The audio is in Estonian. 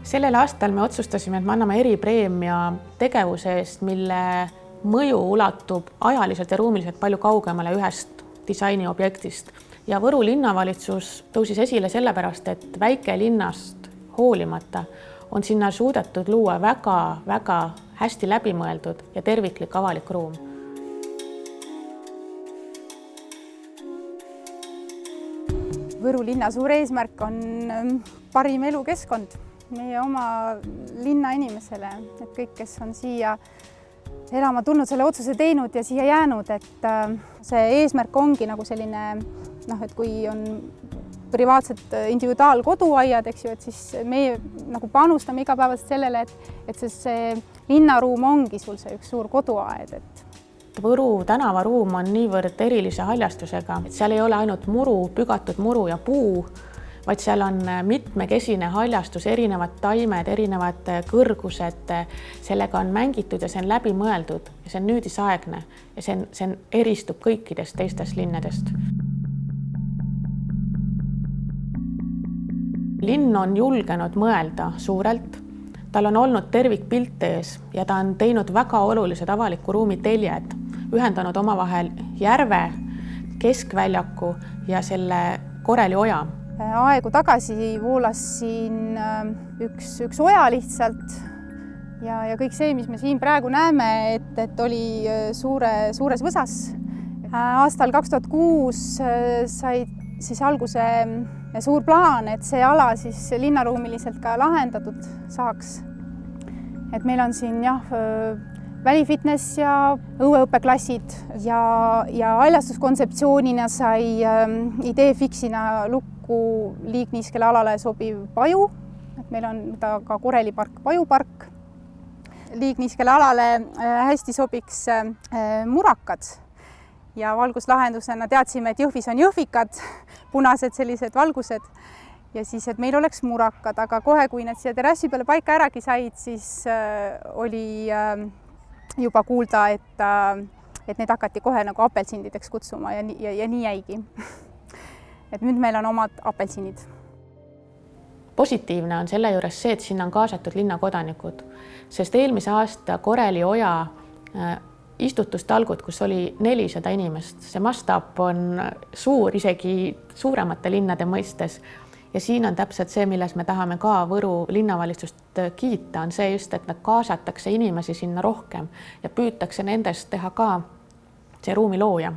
Sellel aastal me otsustasime, et me anname eripreemia tegevuse eest, mille mõju ulatub ajaliselt ja ruumiliselt palju kaugemale ühest disainiobjektist. Ja Võru linnavalitsus tõusis esile sellepärast, et väikelinnast hoolimata on sinna suudetud luua väga hästi läbimõeldud ja terviklik avalik ruum. Võru linna suur eesmärk on parim elukeskkond meie oma linna inimesele, et kõik, kes on siia elama tulnud, selle otsuse teinud ja siia jäänud, et see eesmärk ongi nagu selline, et kui on privaatsed individuaalkoduaiad, eks ju, et siis meie nagu panustame igapäevaselt sellele, et see linnaruum ongi sul see üks suur koduaed. Võru tänavaruum on niivõrd erilise haljastusega, et seal ei ole ainult muru, pügatud muru ja puu, vaid seal on mitmekesine haljastus, erinevad taimed, erinevad kõrgused, sellega on mängitud ja see on läbi mõeldud ja see on nüüdisaegne ja see eristub kõikidest teistest linnadest. Linn on julgenud mõelda suurelt, tal on olnud tervikpilt ees ja ta on teinud väga olulised avaliku ruumi teljed, ühendanud omavahel järve, keskväljaku ja selle Koreli oja. Aegu tagasi voolas siin üks oja lihtsalt ja kõik see, mis me siin praegu näeme, et oli suures võsas. Aastal 2006 sai siis alguse suur plaan, et see ala siis linnaruumiliselt ka lahendatud saaks. Et meil on siin välifitness ja õueõppeklassid ja haljastuskontseptsioonina sai idee fiksina lukku liigniiskele alale sobiv paju. Et meil on ta ka Koreli park, pajupark. Liigniiskele alale hästi sobiks murakad ja valguslahendusena teadsime, et Jõhvis on jõhvikad, punased sellised valgused ja siis, et meil oleks murakad, aga kohe, kui need siia terrassi peale paika äragi said, siis oli juba kuulda, et need hakati kohe nagu apelsindideks kutsuma ja nii jäigi. Et nüüd meil on omad apelsinid. Positiivne on selle juures see, et sinna on kaasatud linnakodanikud, sest eelmise aasta Koreli oja istutustalgud, kus oli 400 inimest. See mastaap on suur, isegi suuremate linnade mõistes. Ja siin on täpselt see, milles me tahame ka Võru linnavalitsust kiita, on see just, et nad kaasatakse inimesi sinna rohkem ja püütakse nendest teha ka see ruumi looja.